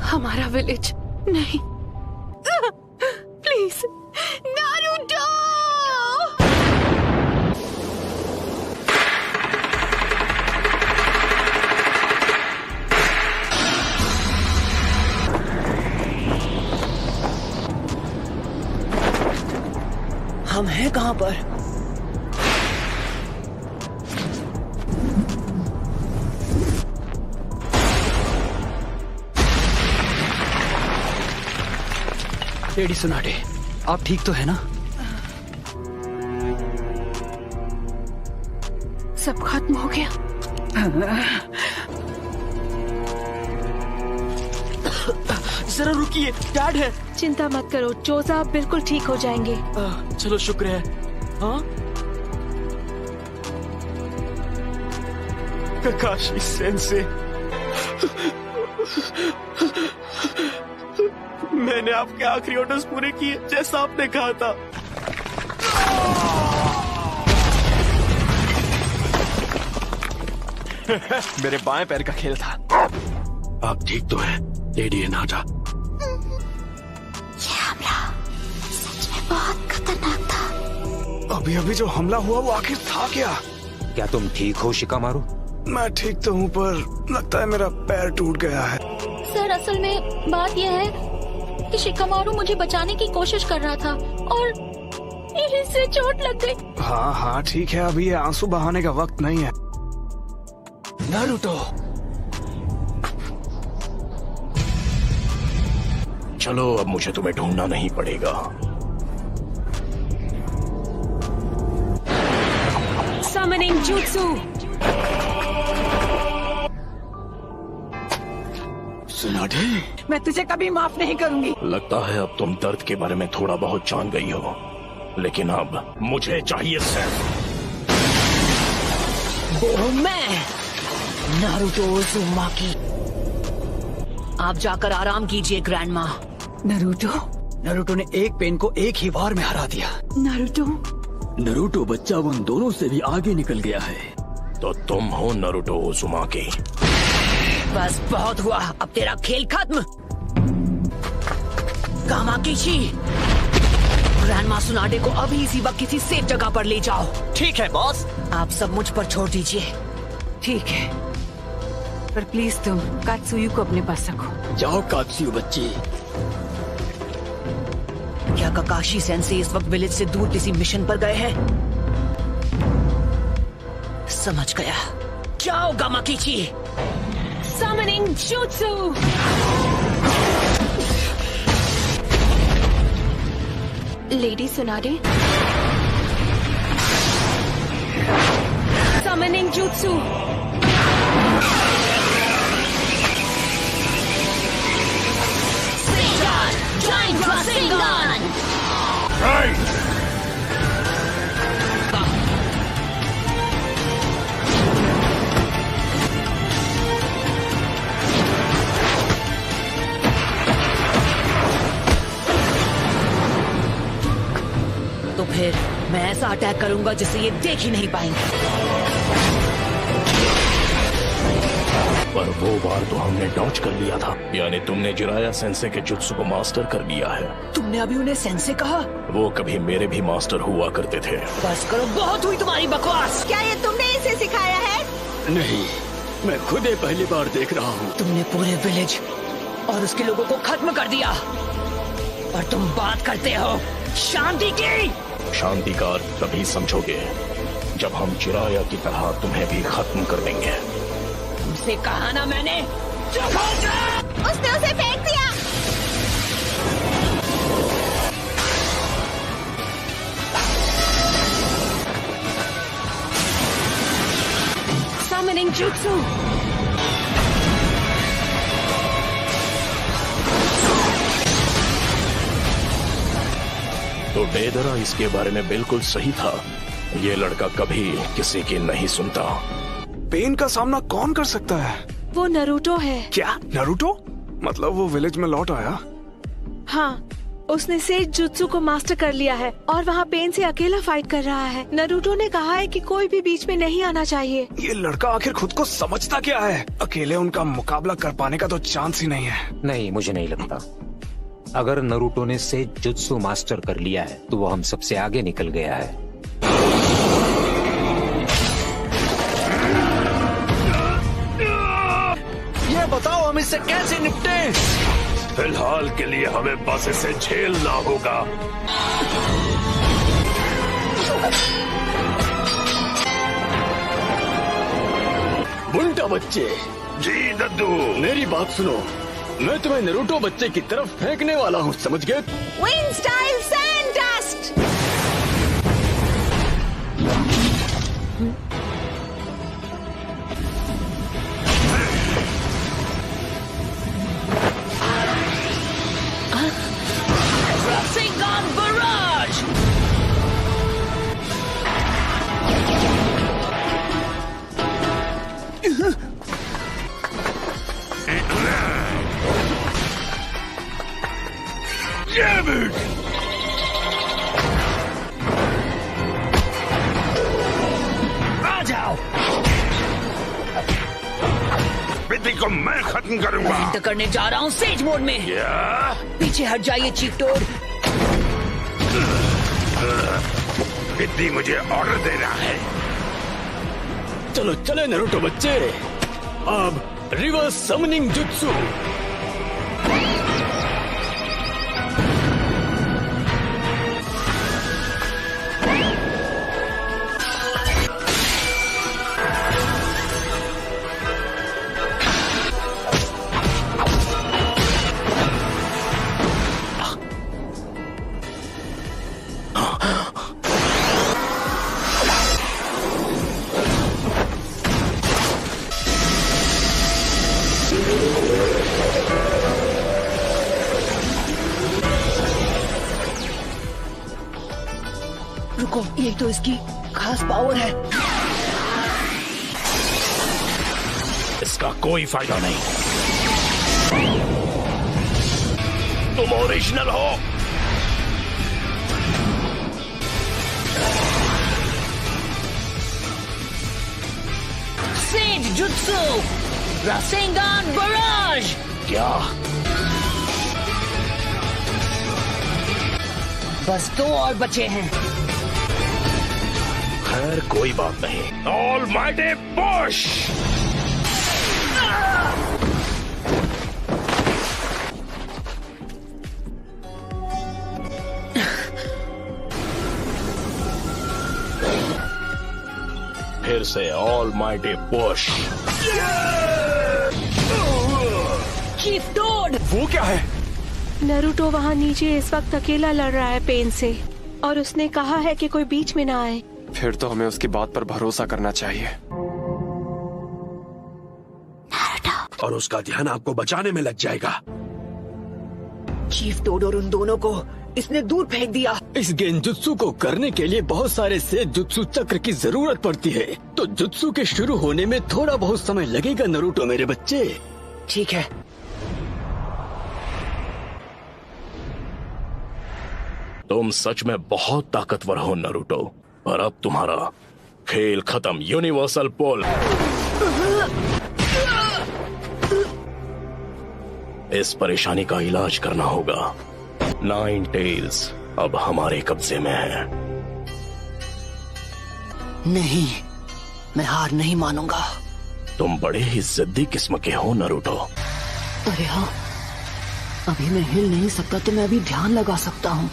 हमारा विलेज नहीं। Please Naruto. हम हैं कहाँ पर? लेडी सुनाटे, आप ठीक तो है ना? सब खत्म हो गया। जरा रुकिए, डैड है। चिंता मत करो चोजा, आप बिल्कुल ठीक हो जाएंगे। चलो शुक्र है। हाँ, काकाशी सेंसे, मैंने आपके आखिरी ऑर्डर्स पूरे किए जैसा आपने कहा था। मेरे बाएं पैर का खेल था। आप ठीक तो है लेडी हिनाटा? ये हमला सच में बहुत खतरनाक था। अभी अभी जो हमला हुआ वो आखिर था क्या? क्या तुम ठीक हो शिकामारू? मैं ठीक तो हूँ पर लगता है मेरा पैर टूट गया है। सर असल में बात यह है कि शिकामारू मुझे बचाने की कोशिश कर रहा था और इससे चोट लग गई। हाँ हाँ ठीक है, अभी ये आंसू बहाने का वक्त नहीं है। नारुतो, चलो अब मुझे तुम्हें ढूंढना नहीं पड़ेगा। Summoning Jutsu। सुनाटे, मैं तुझे कभी माफ नहीं करूंगी। लगता है अब तुम दर्द के बारे में थोड़ा बहुत जान गई हो, लेकिन अब मुझे चाहिए सिर्फ वो मैं नारुतो उज़ुमाकी। आप जाकर आराम कीजिए ग्रैंड माँ। नरूटो ने एक पेन को एक ही वार में हरा दिया। नरूटो बच्चा उन दोनों से भी आगे निकल गया है। तो तुम हो नारुतो उज़ुमाकी। बस बहुत हुआ, अब तेरा खेल खत्म। कामाकिशी, ग्रैंडमा सुनाडे को अभी इसी वक्त किसी सेफ जगह पर ले जाओ। ठीक है बॉस। आप सब मुझ पर छोड़ दीजिए। ठीक है, पर प्लीज तुम कात्सुयु को अपने पास रखो। जाओ कात्सुयु बच्ची। क्या काकाशी सेंसे इस वक्त विलेज से दूर किसी मिशन पर गए हैं? समझ गया। जाओ गामाकिची। Summoning Jutsu। Lady सुनाडे। Summoning Jutsu। Giant Rasengan! तो फिर मैं ऐसा अटैक करूंगा जिसे ये देख ही नहीं पाएंगे। पर वो बार तो हमने डॉज कर लिया था, यानी तुमने जिराया सेंसे के जुत्सु को मास्टर कर लिया है। तुमने अभी उन्हें सेंसे कहा? वो कभी मेरे भी मास्टर हुआ करते थे। बस करो, बहुत हुई तुम्हारी बकवास। क्या ये तुमने इसे सिखाया है? नहीं, मैं खुद ही पहली बार देख रहा हूँ। तुमने पूरे विलेज और उसके लोगों को खत्म कर दिया और तुम बात करते हो शांति की। शांति का अर्थ तभी समझोगे जब हम चिराया की तरह तुम्हें भी खत्म कर देंगे। तुमसे कहा ना मैंने। चुप हो जा। उसने उसे फेंक दिया। Summoning Jutsu। तो डेदरा इसके बारे में बिल्कुल सही था। ये लड़का कभी किसी की नहीं सुनता। पेन का सामना कौन कर सकता है? वो नारुतो है। क्या नारुतो? मतलब वो विलेज में लौट आया? हाँ, उसने सेज जुत्सु को मास्टर कर लिया है और वहाँ पेन से अकेला फाइट कर रहा है। नरूटो ने कहा है कि कोई भी बीच में नहीं आना चाहिए। ये लड़का आखिर खुद को समझता क्या है? अकेले उनका मुकाबला कर पाने का तो चांस ही नहीं है। नहीं, मुझे नहीं लगता। अगर नरूटो ने सेज जुत्सु मास्टर कर लिया है तो वो हम सबसे आगे निकल गया है। ये बताओ हम इससे कैसे निपटें? फिलहाल के लिए हमें बस इसे झेलना होगा। बुंटा बच्चे, जी दद्दू। मेरी बात सुनो, मैं तुम्हें नरूटो बच्चे की तरफ फेंकने वाला हूँ, समझ गए? Wind style sand dust. Rasengan Barrage! आ जाओ। विधि को मैं खत्म करूंगा। एंटर करने जा रहा हूँ सेज मोड में। क्या? पीछे हट जाइए चीफ टोड। विधि मुझे ऑर्डर दे रहा है। चलो चले नरूटो बच्चे, अब रिवर्स समनिंग जुत्सु। रुको, ये तो इसकी खास पावर है। इसका कोई फायदा नहीं। तुम ओरिजिनल हो। Sage jutsu rasengan barrage. क्या? बस 2 और बचे हैं। खैर कोई बात नहीं। Almighty push. फिर से almighty push. Chief toad. वो क्या है? नरूटो वहाँ नीचे इस वक्त अकेला लड़ रहा है पेन से और उसने कहा है कि कोई बीच में ना आए। फिर तो हमें उसकी बात पर भरोसा करना चाहिए और उसका ध्यान आपको बचाने में लग जाएगा। चीफ टोड और उन दोनों को इसने दूर फेंक दिया। इस गेंजुत्सु को करने के लिए बहुत सारे सेज जुत्सु चक्र की जरूरत पड़ती है, तो जुत्सु के शुरू होने में थोड़ा बहुत समय लगेगा नरूटो मेरे बच्चे। ठीक है। तुम सच में बहुत ताकतवर हो नरूटो, पर अब तुम्हारा खेल खत्म। यूनिवर्सल पोल। इस परेशानी का इलाज करना होगा। 9 टेल्स अब हमारे कब्जे में है। नहीं, मैं हार नहीं मानूंगा। तुम बड़े ही जिद्दी किस्म के हो नरूटो। अरे हाँ, अभी मैं हिल नहीं सकता तो मैं अभी ध्यान लगा सकता हूँ।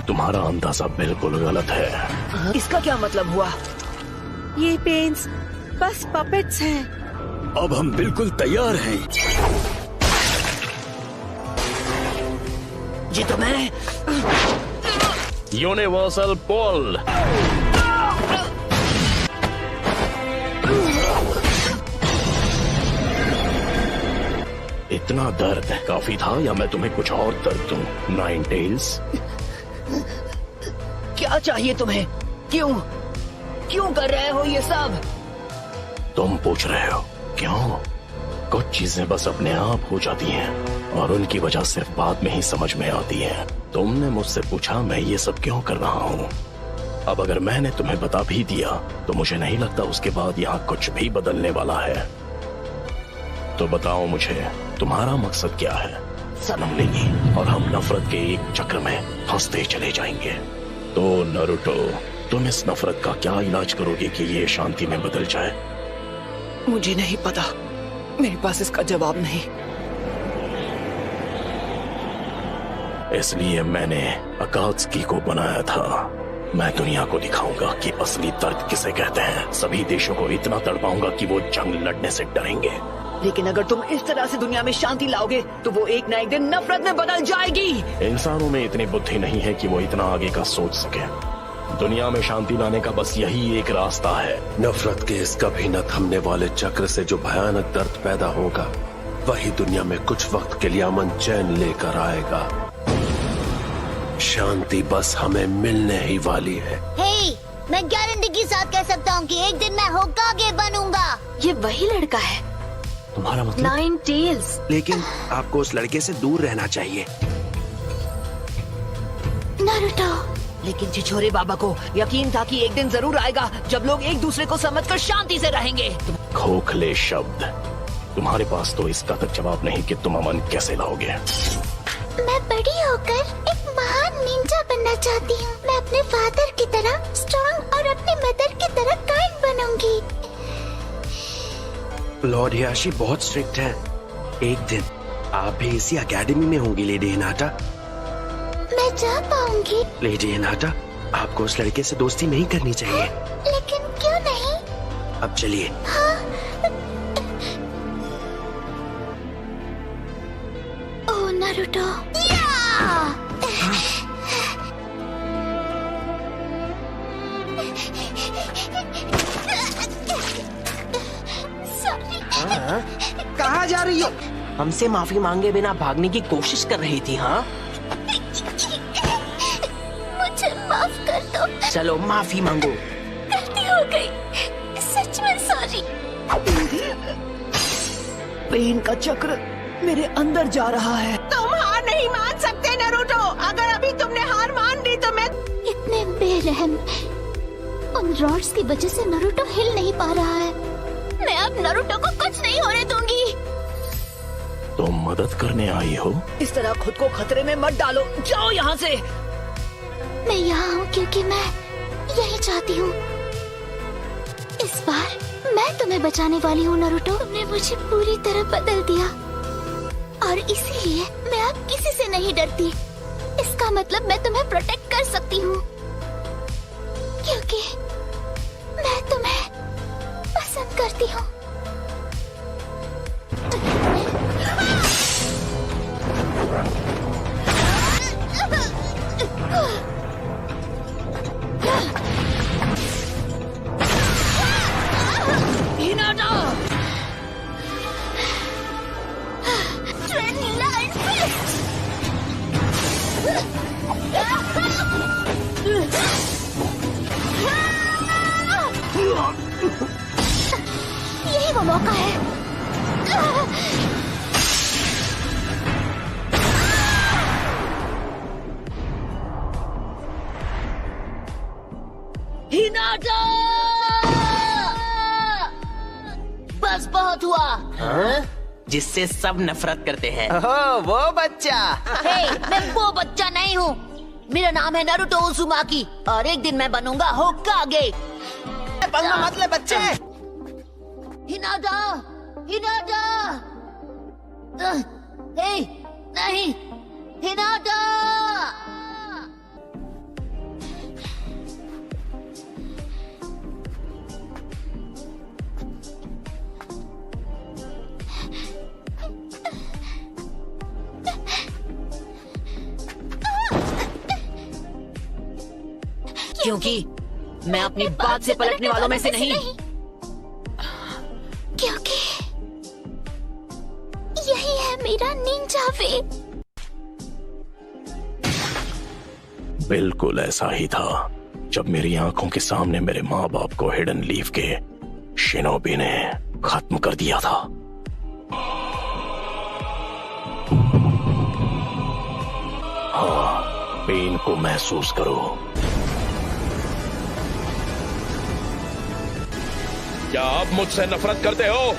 तुम्हारा अंदाजा बिल्कुल गलत है। इसका क्या मतलब हुआ? ये पेन्स बस पपेट्स हैं। अब हम बिल्कुल तैयार हैं। जी तो मैं यूनिवर्सल पोल। इतना दर्द काफी था या मैं तुम्हें कुछ और दर्द दूं? 9 टेल्स। क्या चाहिए तुम्हें? क्यों कर रहे हो ये सब? तुम पूछ रहे हो क्यों? कुछ चीजें बस अपने आप हो जाती हैं और उनकी वजह सिर्फ बाद में ही समझ में आती है। तुमने मुझसे पूछा मैं ये सब क्यों कर रहा हूँ। अब अगर मैंने तुम्हें बता भी दिया तो मुझे नहीं लगता उसके बाद यहाँ कुछ भी बदलने वाला है। तो बताओ मुझे तुम्हारा मकसद क्या है? सनम लेगी और हम नफरत के एक चक्र में फंसते चले जाएंगे। तो नारुतो, तुम इस नफरत का क्या इलाज करोगे कि ये शांति में बदल जाए? मुझे नहीं पता, मेरे पास इसका जवाब नहीं। इसलिए मैंने अकात्सुकी को बनाया था। मैं दुनिया को दिखाऊंगा कि असली दर्द किसे कहते हैं। सभी देशों को इतना तड़पाऊंगा कि वो जंग लड़ने से डरेंगे। लेकिन अगर तुम इस तरह से दुनिया में शांति लाओगे तो वो एक ना एक दिन नफरत में बदल जाएगी। इंसानों में इतनी बुद्धि नहीं है कि वो इतना आगे का सोच सके। दुनिया में शांति लाने का बस यही एक रास्ता है। नफरत के इस कभी न थमने वाले चक्र से जो भयानक दर्द पैदा होगा, वही दुनिया में कुछ वक्त के लिए अमन चैन लेकर आएगा। शांति बस हमें मिलने ही वाली है। हे, मैं गारंटी के साथ कह सकता हूँ कि एक दिन मैं होकागे बनूंगा। ये वही लड़का है, तुम्हारा मतलब? Nine tails. लेकिन आपको उस लड़के से दूर रहना चाहिए। नारुतो, लेकिन छिछोरे बाबा को यकीन था कि एक दिन जरूर आएगा जब लोग एक दूसरे को समझकर शांति से रहेंगे। खोखले शब्द, तुम्हारे पास तो इसका तक जवाब नहीं कि तुम अमन कैसे लाओगे। मैं बड़ी होकर एक महान निंजा बनना चाहती हूँ। मैं अपने फादर की तरह स्ट्रॉन्ग और अपनी मदर की तरह काइंड बनूंगी। लॉर्ड हियाशी बहुत स्ट्रिक्ट है। एक दिन आप भी इसी एकेडमी में होंगी लेडी हिनाटा। मैं जा पाऊंगी? लेडी हिनाटा, आपको उस लड़के से दोस्ती नहीं करनी चाहिए। लेकिन क्यों नहीं? अब चलिए। ओह नारुतो, कहाँ जा रही हो? हमसे माफी मांगे बिना भागने की कोशिश कर रही थी। हाँ, मुझे माफ कर दो। चलो माफी मांगो। गलती हो गई, सच में सॉरी। पेन का चक्र मेरे अंदर जा रहा है। तुम हार नहीं मान सकते नारुतो। अगर अभी तुमने हार मान ली तो मैं इतने बेरहम। उन रॉड्स की वजह से नारुतो हिल नहीं पा रहा है। मैं अब नारुतो को कुछ नहीं होने दूंगी। तुम मदद करने आई हो? इस तरह खुद को खतरे में मत डालो। जाओ यहाँ से। मैं यहाँ हूँ क्योंकि मैं यही चाहती हूँ। इस बार मैं तुम्हें बचाने वाली हूँ नारुतो। तुमने मुझे पूरी तरह बदल दिया और इसीलिए मैं अब किसी से नहीं डरती। इसका मतलब मैं तुम्हें प्रोटेक्ट कर सकती हूँ क्योंकि मैं तुम्हें पसंद करती हूँ। यही वो मौका है। हिनाटा! बस बहुत हुआ। जिससे सब नफरत करते हैं। वो बच्चा। हे, मैं वो बच्चा नहीं हूँ। मेरा नाम है नारुतो उज़ुमाकी और एक दिन मैं बनूंगा होकागे। पंगा मत ले बच्चे। हिनाटा, हिनाटा, हे, नहीं, हिनाटा। क्योंकि मैं अपनी बात से पलटने वालों में से नहीं। क्योंकि यही है मेरा निंजा वे। बिल्कुल ऐसा ही था जब मेरी आंखों के सामने मेरे माँ बाप को हिडन लीफ के शिनोबी ने खत्म कर दिया था। हाँ, पेन को महसूस करो। क्या आप मुझसे नफरत करते हो?